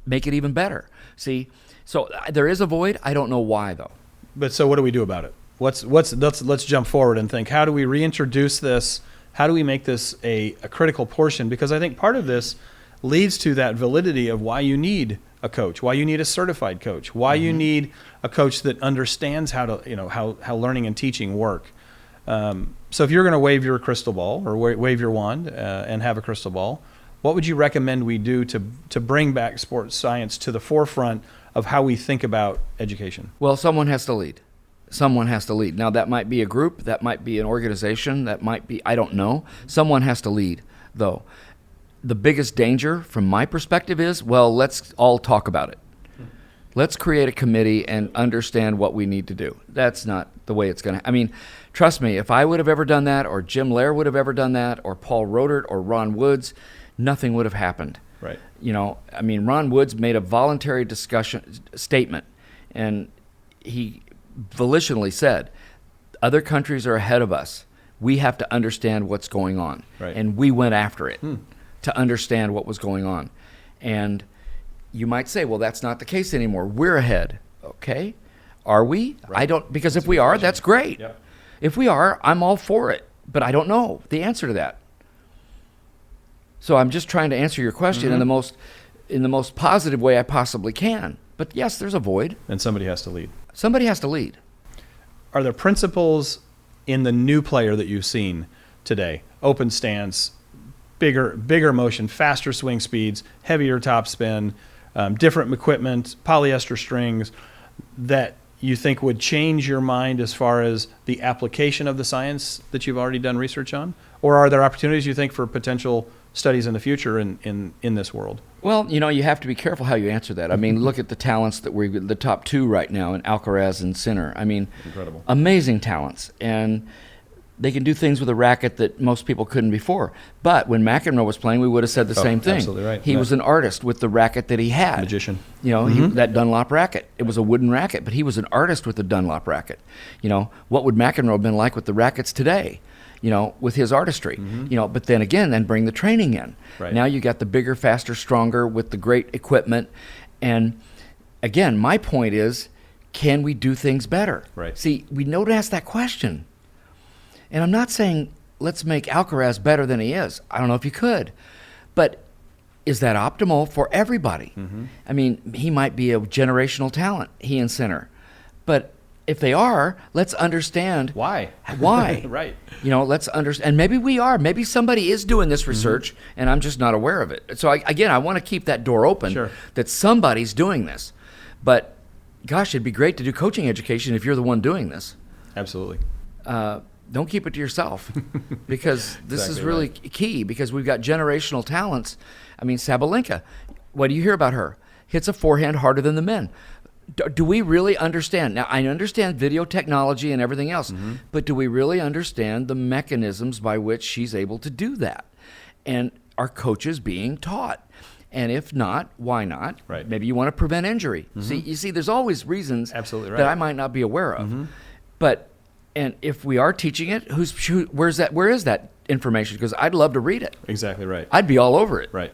B: make it even better? See, so there is a void. I don't know why though.
A: But so what do we do about it? Let's jump forward and think, how do we reintroduce this? How do we make this a critical portion? Because I think part of this leads to that validity of why you need a coach, why you need a certified coach, why you need a coach that understands how to, you know, how learning and teaching work. So if you're going to wave your crystal ball or wave your wand and have a crystal ball, what would you recommend we do to bring back sports science to the forefront of how we think about education?
B: Well, someone has to lead. Someone has to lead. Now, that might be a group, that might be an organization, that might be, I don't know. Someone has to lead, though. The biggest danger from my perspective is, well, let's all talk about it. Let's create a committee and understand what we need to do. That's not the way it's going to. I mean, trust me, if I would have ever done that, or Jim Lair would have ever done that, or Paul Rodert, or Ron Woods, nothing would have happened.
A: Right.
B: You know, I mean, Ron Woods made a voluntary statement, and he volitionally said, other countries are ahead of us. We have to understand what's going on.
A: Right.
B: And we went after it to understand what was going on. And you might say, well, that's not the case anymore. We're ahead. Okay. Are we?
A: Right.
B: Because if we are, that's great.
A: Yep.
B: If we are, I'm all for it. But I don't know the answer to that. So I'm just trying to answer your question in the most positive way I possibly can. But yes, there's a void.
A: And somebody has to lead.
B: Somebody has to lead.
A: Are there principles in the new player that you've seen today? Open stance, bigger motion, faster swing speeds, heavier topspin, different equipment, polyester strings, that you think would change your mind as far as the application of the science that you've already done research on? Or are there opportunities you think for potential studies in the future in this world?
B: Well, you know, you have to be careful how you answer that. I mean, look at the talents that we're the top two right now in Alcaraz and Sinner. I mean,
A: incredible,
B: amazing talents, and they can do things with a racket that most people couldn't before. But when McEnroe was playing, we would have said the same thing.
A: Absolutely right.
B: He was an artist with the racket that he had.
A: Magician.
B: You know, that Dunlop racket. It was a wooden racket, but he was an artist with the Dunlop racket. You know, what would McEnroe have been like with the rackets today? You know, with his artistry, you know, but then again, then bring the training in.
A: Right.
B: Now you got the bigger, faster, stronger with the great equipment. And again, my point is, can we do things better?
A: Right.
B: See, we know to ask that question. And I'm not saying let's make Alcaraz better than he is. I don't know if you could. But is that optimal for everybody? I mean, he might be a generational talent, he and Sinner. But if they are, let's understand
A: why. Right.
B: You know, let's understand. And maybe we are. Maybe somebody is doing this research, and I'm just not aware of it. So, I want to keep that door open, that somebody's doing this. But, gosh, it'd be great to do coaching education if you're the one doing this.
A: Absolutely.
B: Don't keep it to yourself, because this is really key, because we've got generational talents. I mean, Sabalenka, what do you hear about her? Hits a forehand harder than the men. Do we really understand? Now, I understand video technology and everything else, but do we really understand the mechanisms by which she's able to do that? And are coaches being taught? And if not, why not?
A: Right.
B: Maybe you want to prevent injury. You see, there's always reasons that I might not be aware of. But, and if we are teaching it, where is that information? Because I'd love to read it.
A: Exactly right.
B: I'd be all over it.
A: Right.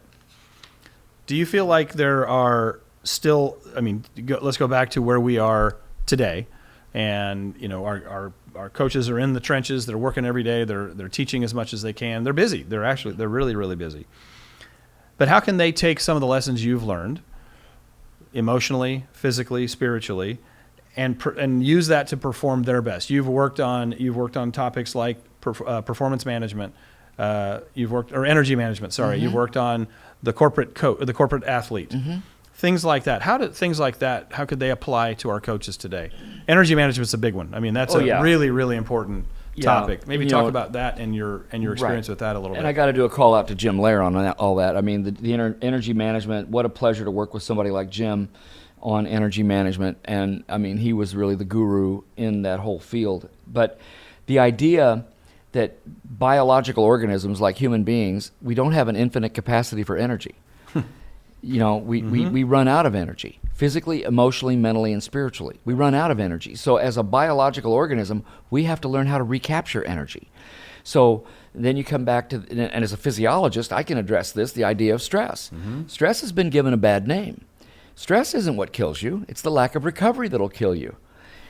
A: Do you feel like there are still, I mean, let's go back to where we are today, and our coaches are in the trenches. They're working every day. They're teaching as much as they can. They're busy. They're really, really busy. But how can they take some of the lessons you've learned emotionally, physically, spiritually, and use that to perform their best? You've worked on topics like performance management. Or energy management. Sorry,
B: Mm-hmm.
A: You've worked on the corporate athlete.
B: Mm-hmm.
A: Things like that. How could they apply to our coaches today? Energy management's a big one. I mean, that's really, really important topic. Maybe talk about that and your experience with that a little bit.
B: And I got to do a call out to Jim Lair on all that. I mean, the energy management, what a pleasure to work with somebody like Jim on energy management. And I mean, he was really the guru in that whole field. But the idea that biological organisms like human beings, we don't have an infinite capacity for energy. We run out of energy, physically, emotionally, mentally, and spiritually. We run out of energy. So as a biological organism, we have to learn how to recapture energy. So then you come back to, and as a physiologist, I can address this, the idea of stress. Mm-hmm. Stress has been given a bad name. Stress isn't what kills you. It's the lack of recovery that'll kill you.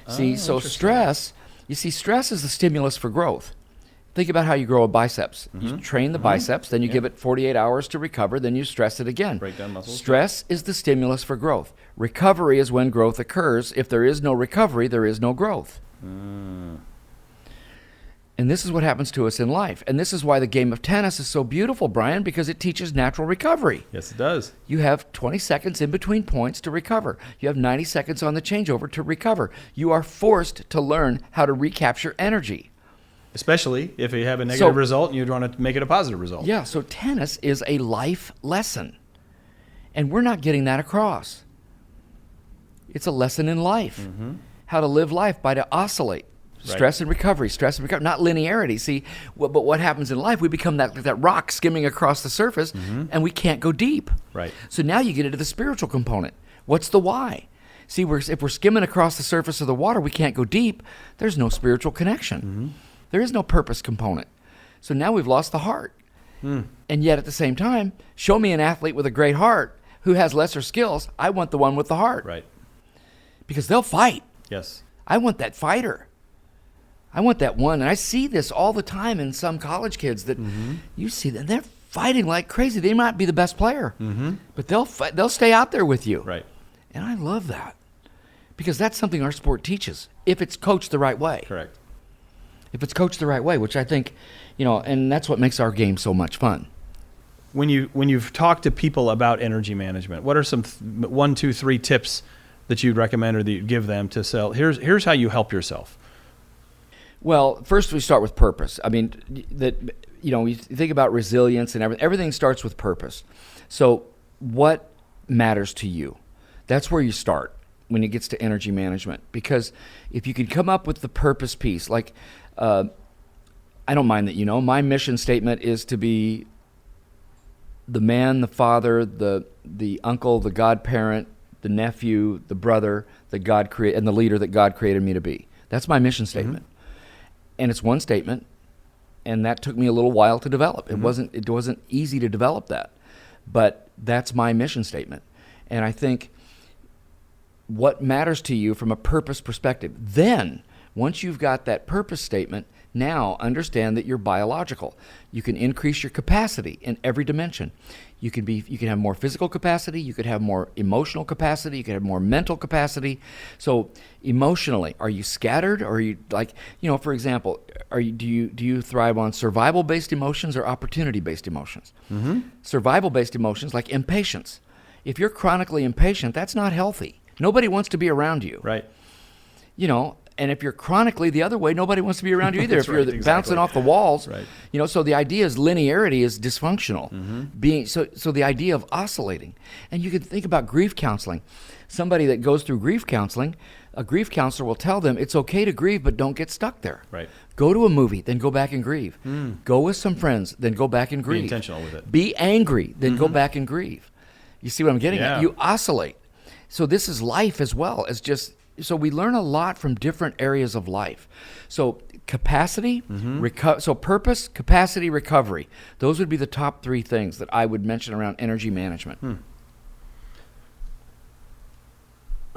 B: Stress is the stimulus for growth. Think about how you grow a biceps. Mm-hmm. You train the biceps, then you give it 48 hours to recover, then you stress it again.
A: Break down muscles.
B: Stress is the stimulus for growth. Recovery is when growth occurs. If there is no recovery, there is no growth. And this is what happens to us in life. And this is why the game of tennis is so beautiful, Brian, because it teaches natural recovery.
A: Yes, it does.
B: You have 20 seconds in between points to recover. You have 90 seconds on the changeover to recover. You are forced to learn how to recapture energy.
A: Especially if you have a negative result and you want to make it a positive result.
B: Yeah, so tennis is a life lesson. And we're not getting that across. It's a lesson in life. Mm-hmm. How to live life by to oscillate. Stress and recovery, not linearity. See, but what happens in life, we become that rock skimming across the surface, and we can't go deep.
A: Right.
B: So now you get into the spiritual component. What's the why? See, if we're skimming across the surface of the water, we can't go deep. There's no spiritual connection. Mm-hmm. There is no purpose component. So now we've lost the heart. And yet at the same time, show me an athlete with a great heart who has lesser skills. I want the one with the heart.
A: Right.
B: Because they'll fight.
A: Yes.
B: I want that fighter. I want that one. And I see this all the time in some college kids that you see them. They're fighting like crazy. They might be the best player, but they'll stay out there with you.
A: Right.
B: And I love that because that's something our sport teaches if it's coached the right way.
A: Correct.
B: If it's coached the right way, which I think, and that's what makes our game so much fun.
A: When you've talked to people about energy management, what are some 1, 2, 3 tips that you'd recommend or that you'd give them to sell? Here's how you help yourself.
B: Well, first we start with purpose. I mean, you think about resilience and everything starts with purpose. So what matters to you? That's where you start when it gets to energy management. Because if you could come up with the purpose piece, like I don't mind that, my mission statement is to be the man, the father, the uncle, the godparent, the nephew, the brother that God created, and the leader that God created me to be. That's my mission statement. Mm-hmm. And it's one statement, and that took me a little while to develop. Mm-hmm. It wasn't easy to develop that, but that's my mission statement. And I think what matters to you from a purpose perspective, then once you've got that purpose statement, now understand that you're biological. You can increase your capacity in every dimension. You can have more physical capacity, you could have more emotional capacity, you could have more mental capacity. So emotionally, are you scattered, or are you for example, do you thrive on survival-based emotions or opportunity-based emotions? Mm-hmm. Survival-based emotions like impatience. If you're chronically impatient, that's not healthy. Nobody wants to be around you.
A: Right.
B: And if you're chronically the other way, nobody wants to be around you either. If you're bouncing off the walls,
A: right.
B: So the idea is linearity is dysfunctional. Mm-hmm. So the idea of oscillating, and you can think about grief counseling. Somebody that goes through grief counseling, a grief counselor will tell them it's okay to grieve, but don't get stuck there.
A: Right.
B: Go to a movie, then go back and grieve. Go with some friends, then go back and grieve.
A: Be intentional with it.
B: Be angry, then go back and grieve. You see what I'm getting at? You oscillate. So this is life as well as just. So we learn a lot from different areas of life. So capacity, so purpose, capacity, recovery. Those would be the top 3 things that I would mention around energy management.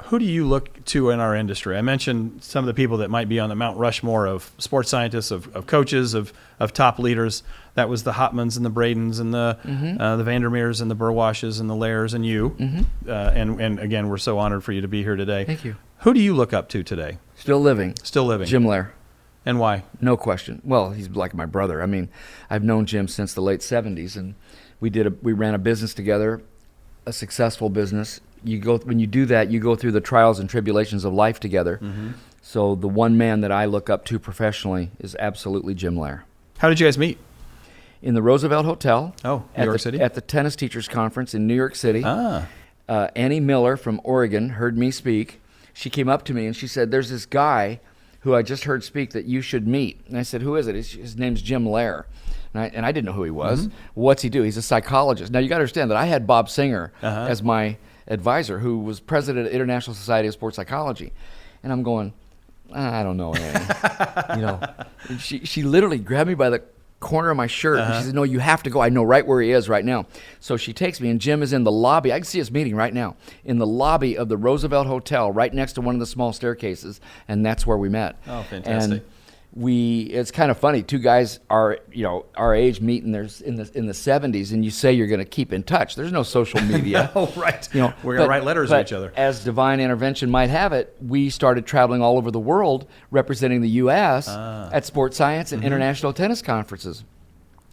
A: who do you look to in our industry? I mentioned some of the people that might be on the Mount Rushmore of sports scientists, of coaches, of top leaders. That was the Hotmans and the Bradens and the Vandermeers and the Burwashes and the Lairs and you. And again, we're so honored for you to be here today.
B: Thank you.
A: Who do you look up to today?
B: Still living.
A: Still living.
B: Jim Lair.
A: And why?
B: No question. Well, he's like my brother. I mean, I've known Jim since the late 70s, and we ran a business together, a successful business. When you do that, you go through the trials and tribulations of life together. So the one man that I look up to professionally is absolutely Jim Lair.
A: How did you guys meet?
B: In the Roosevelt Hotel.
A: Oh, New York City?
B: At the Tennis Teachers Conference in New York City. Annie Miller from Oregon heard me speak. She came up to me and she said, "There's this guy who I just heard speak that you should meet." And I said, "Who is it?" His name's Jim Lair. And I didn't know who he was. What's he do? He's a psychologist. Now, you got to understand that I had Bob Singer as my advisor, who was president of International Society of Sports Psychology. And I'm going, I don't know, Annie. And she literally grabbed me by the corner of my shirt and she said, "No, you have to go. I know right where he is right now." So she takes me, and Jim is in the lobby. I can see us meeting right now in the lobby of the Roosevelt Hotel, right next to one of the small staircases, and that's where we met.
A: Oh, fantastic.
B: And it's kind of funny. Two guys our age meet in the 70s, and you say you're going to keep in touch. There's no social media.
A: Oh, right. We're going to write letters to each other.
B: As divine intervention might have it, we started traveling all over the world representing the U.S. At sports science and international tennis conferences.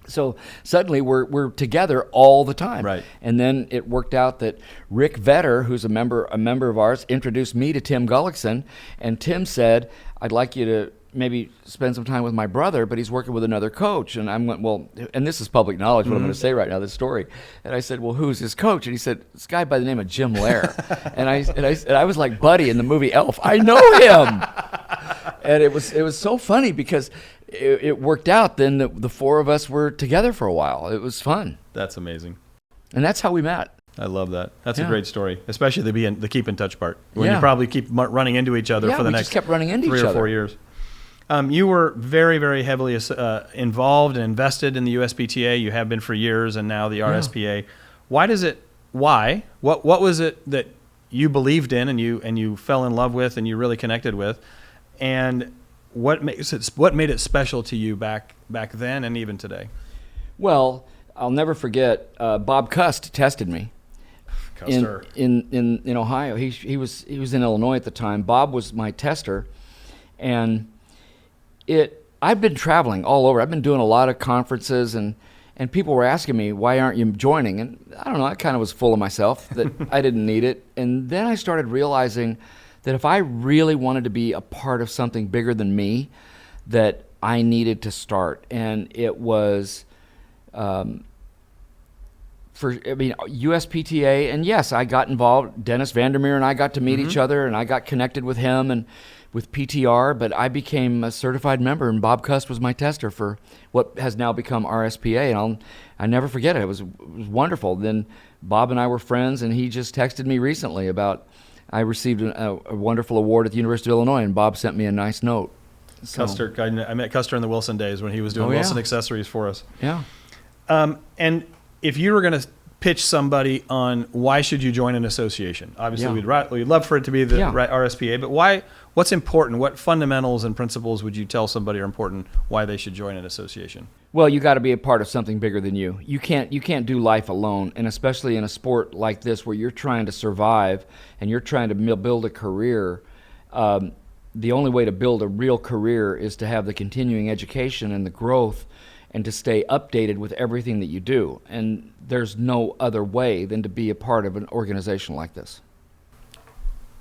B: So suddenly we're together all the time.
A: Right.
B: And then it worked out that Rick Vetter, who's a member of ours, introduced me to Tim Gullickson, and Tim said, "I'd like you to maybe spend some time with my brother, but he's working with another coach." And I went, "Well," and this is public knowledge, what I'm going to say right now, this story. And I said, "Well, who's his coach?" And he said, "This guy by the name of Jim Lair." and I was like Buddy in the movie Elf. I know him. And it was so funny because it worked out then that the four of us were together for a while. It was fun.
A: That's amazing.
B: And that's how we met.
A: I love that. That's a great story, especially the keep in touch part, when
B: Yeah.
A: you probably keep running into each other for the
B: we
A: next
B: just kept running into
A: 3
B: each
A: or
B: other.
A: 4 years. You were very, very heavily involved and invested in the USPTA. You have been for years, and now the RSPA. Why? What was it that you believed in and you fell in love with and you really connected with? And what made it special to you back then and even today?
B: Well, I'll never forget Bob Cust tested me.
A: Custer.
B: In Ohio. He was in Illinois at the time. Bob was my tester, and I've been traveling all over. I've been doing a lot of conferences, and people were asking me, "Why aren't you joining?" And I don't know, I kind of was full of myself that I didn't need it. And then I started realizing that if I really wanted to be a part of something bigger than me, that I needed to start. And it was USPTA, and yes, I got involved. Dennis Vandermeer and I got to meet each other, and I got connected with him and with PTR, but I became a certified member, and Bob Cust was my tester for what has now become RSPA, and I never forget it. It was wonderful. Then Bob and I were friends, and he just texted me recently about I received a wonderful award at the University of Illinois, and Bob sent me a nice note. So,
A: Custer, I met Custer in the Wilson days when he was doing Wilson accessories for us.
B: Yeah.
A: And if you were going to pitch somebody on why should you join an association, obviously we'd love for it to be the RSPA, but why? What's important? What fundamentals and principles would you tell somebody are important why they should join an association?
B: Well, you got to be a part of something bigger than you. You can't do life alone, and especially in a sport like this where you're trying to survive and you're trying to build a career. The only way to build a real career is to have the continuing education and the growth, and to stay updated with everything that you do. And there's no other way than to be a part of an organization like this.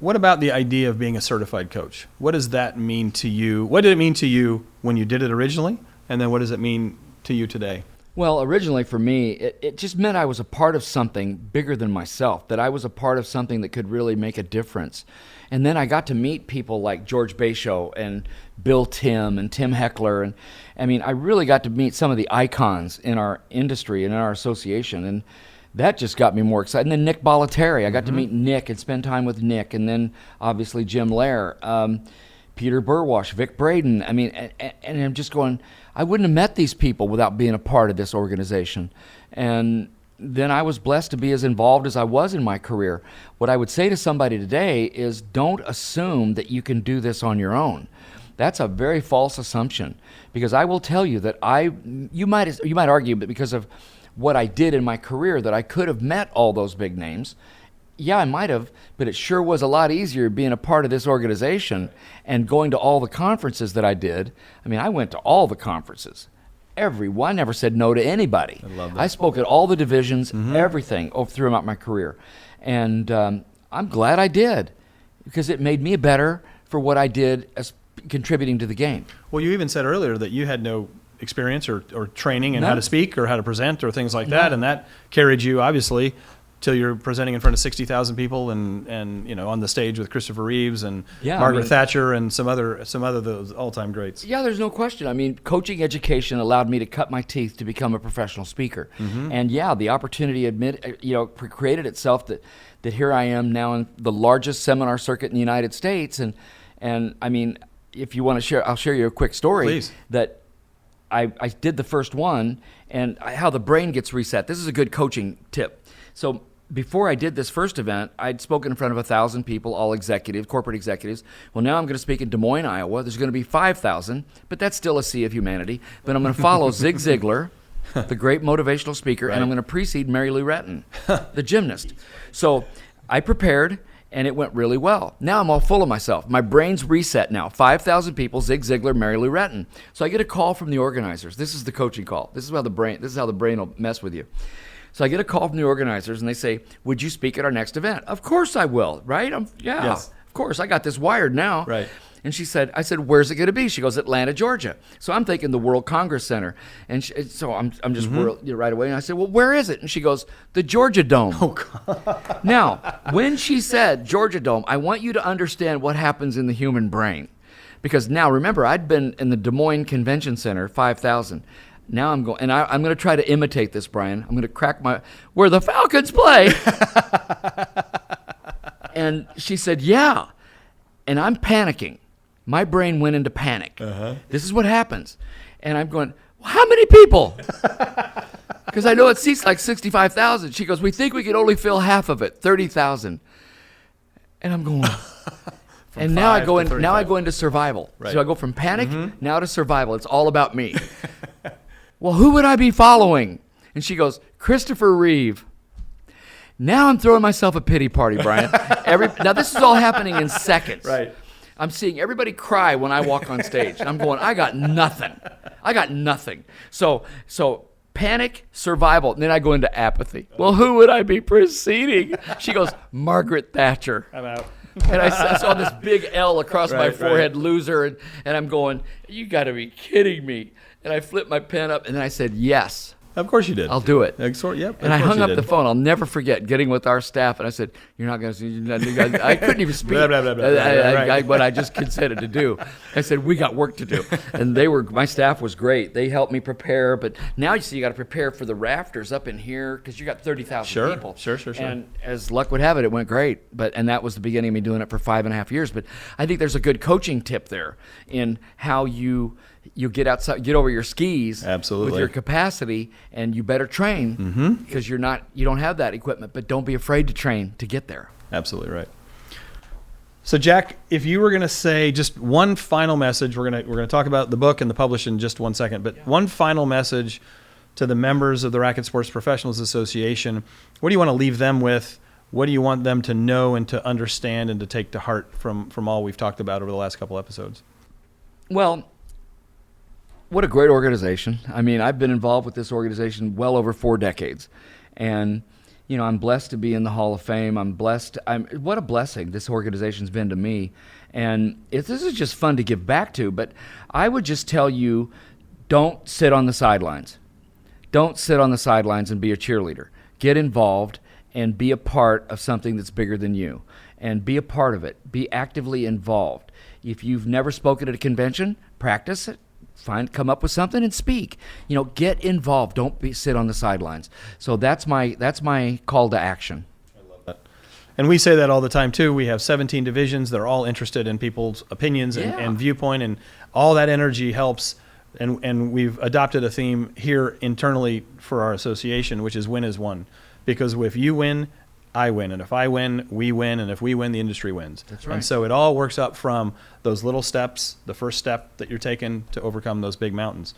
A: What about the idea of being a certified coach? What does that mean to you? What did it mean to you when you did it originally? And then what does it mean to you today?
B: Well, originally for me, it just meant I was a part of something bigger than myself, that I was a part of something that could really make a difference. And then I got to meet people like George Basho and Bill Tim and Tim Heckler. And I mean, I really got to meet some of the icons in our industry and in our association. And that just got me more excited. And then Nick Bollettieri, I got to meet Nick and spend time with Nick. And then obviously Jim Lair, Peter Burwash, Vic Braden. I mean, and I'm just going, I wouldn't have met these people without being a part of this organization. And then I was blessed to be as involved as I was in my career. What I would say to somebody today is don't assume that you can do this on your own. That's a very false assumption, because I will tell you that you might argue, but because of what I did in my career, that I could have met all those big names. Yeah, I might have, but it sure was a lot easier being a part of this organization and going to all the conferences that I did. I mean, I went to all the conferences. I never said no to anybody.
A: I love that.
B: I spoke at all the divisions, everything throughout my career. And I'm glad I did, because it made me better for what I did as contributing to the game.
A: Well, you even said earlier that you had no experience or training in
B: No.
A: how to speak or how to present or things like that, and that carried you, obviously, till you're presenting in front of 60,000 people and on the stage with Christopher Reeves and Margaret Thatcher and some other those all-time greats.
B: Yeah, there's no question. I mean, coaching education allowed me to cut my teeth to become a professional speaker. And yeah, the opportunity created itself that here I am now in the largest seminar circuit in the United States. And I mean, if you want to share, I'll share you a quick story.
A: Please.
B: That I did the first one, and how the brain gets reset. This is a good coaching tip. So before I did this first event, I'd spoken in front of 1,000 people, all corporate executives. Well, now I'm going to speak in Des Moines, Iowa. There's going to be 5,000, but that's still a sea of humanity. But I'm going to follow Zig Ziglar, the great motivational speaker, and I'm going to precede Mary Lou Retton, the gymnast. So I prepared, and it went really well. Now I'm all full of myself. My brain's reset now. 5,000 people, Zig Ziglar, Mary Lou Retton. So I get a call from the organizers. This is the coaching call. This is how the brain will mess with you. So I get a call from the organizers, and they say, "Would you speak at our next event?" Of course I will, right?
A: Yes.
B: Of course. I got this wired now.
A: Right.
B: And I said, "Where's it going to be?" She goes, "Atlanta, Georgia." So I'm thinking the World Congress Center. And so I'm just right away. And I said, "Well, where is it?" And she goes, "The Georgia Dome."
A: Oh, God.
B: Now, when she said Georgia Dome, I want you to understand what happens in the human brain. Because now, remember, I'd been in the Des Moines Convention Center, 5,000. Now I'm going, and I'm going to try to imitate this, Brian. I'm going to crack where the Falcons play. And she said, "Yeah." And I'm panicking. My brain went into panic. This is what happens. And I'm going, "Well, how many people?" Because I know it seats like 65,000. She goes, "We think we can only fill half of it, 30,000. And I'm going, and now I go into survival.
A: Right.
B: So I go from panic now to survival. It's all about me. Well, who would I be following? And she goes, "Christopher Reeve." Now I'm throwing myself a pity party, Brian. Now this is all happening in seconds.
A: Right.
B: I'm seeing everybody cry when I walk on stage. I'm going, I got nothing. So panic, survival, and then I go into apathy. Well, who would I be preceding? She goes, "Margaret Thatcher."
A: I'm out.
B: And I saw this big L across my forehead, loser, and I'm going, "You got to be kidding me." And I flipped my pen up, and then I said, "Yes,
A: Of course you did.
B: I'll do it."
A: Yep.
B: And I hung up the phone. I'll never forget getting with our staff, and I said, "You're not going to." I couldn't even speak.
A: Blah, blah, blah, blah, right.
B: What I just consented to do. I said, "We got work to do," and my staff was great. They helped me prepare, but now you see, you got to prepare for the rafters up in here because you got 30,000 people.
A: Sure.
B: And as luck would have it, it went great. And that was the beginning of me doing it for 5.5 years. But I think there's a good coaching tip there in how you get outside, get over your skis.
A: Absolutely.
B: With your capacity, and you better train because you don't have that equipment, but don't be afraid to train to get there.
A: Absolutely right. So Jack, if you were going to say just one final message, we're going to talk about the book and the publish in just 1 second, but one final message to the members of the Racquet Sports Professionals Association, what do you want to leave them with? What do you want them to know and to understand and to take to heart from all we've talked about over the last couple episodes?
B: Well, what a great organization. I mean, I've been involved with this organization well over 4 decades. And, I'm blessed to be in the Hall of Fame. I'm blessed. What a blessing this organization's been to me. And this is just fun to give back to. But I would just tell you, don't sit on the sidelines. Don't sit on the sidelines and be a cheerleader. Get involved and be a part of something that's bigger than you. And be a part of it. Be actively involved. If you've never spoken at a convention, practice it. Come up with something and speak. Get involved. Don't sit on the sidelines. So that's my call to action.
A: I love that. And we say that all the time too. We have 17 divisions. They're all interested in people's opinions and viewpoint, and all that energy helps And we've adopted a theme here internally for our association, which is win is one. Because if you win, I win. And if I win, we win. And if we win, the industry wins.
B: That's right.
A: And so it all works up from those little steps, the first step that you're taking to overcome those big mountains.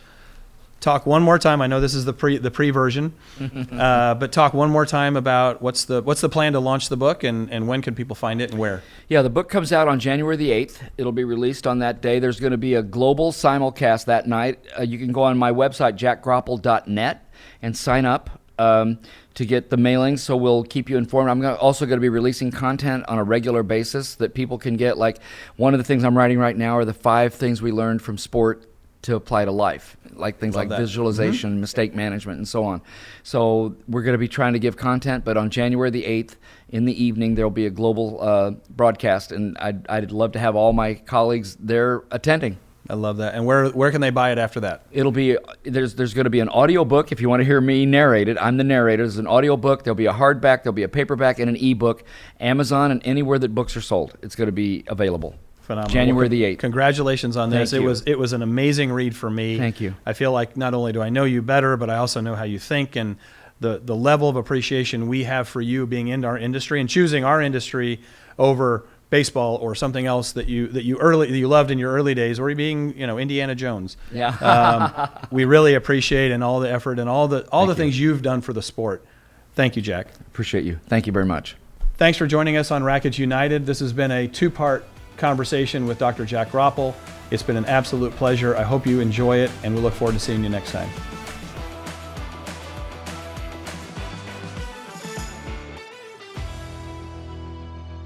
A: Talk one more time. I know this is the pre version, but talk one more time about what's the plan to launch the book, and when can people find it and where?
B: Yeah, the book comes out on January the 8th. It'll be released on that day. There's going to be a global simulcast that night. You can go on my website, jackgroppel.net, and sign up to get the mailings, so we'll keep you informed. I'm also going to be releasing content on a regular basis that people can get. Like, one of the things I'm writing right now are the 5 things we learned from sport to apply to life, like things like visualization, mistake management, and so on. So we're going to be trying to give content, but on January the 8th in the evening, there'll be a global broadcast, and I'd love to have all my colleagues there attending.
A: I love that. And where can they buy it after that?
B: It'll be there's going to be an audio book if you want to hear me narrate it. I'm the narrator. There's an audio book. There'll be a hardback. There'll be a paperback and an ebook. Amazon and anywhere that books are sold, it's going to be available.
A: Phenomenal.
B: January the 8th.
A: Congratulations on this.
B: Thank you.
A: It was an amazing read for me.
B: Thank you.
A: I feel like not only do I know you better, but I also know how you think, and the level of appreciation we have for you being in our industry and choosing our industry over baseball or something else that you loved in your early days, or being Indiana Jones.
B: Yeah.
A: We really appreciate, and all the effort and all the things you've done for the sport. Thank you, Jack.
B: Appreciate you. Thank you very much.
A: Thanks for joining us on Racquets United. This has been a 2-part conversation with Dr. Jack Groppel. It's been an absolute pleasure. I hope you enjoy it, and we look forward to seeing you next time.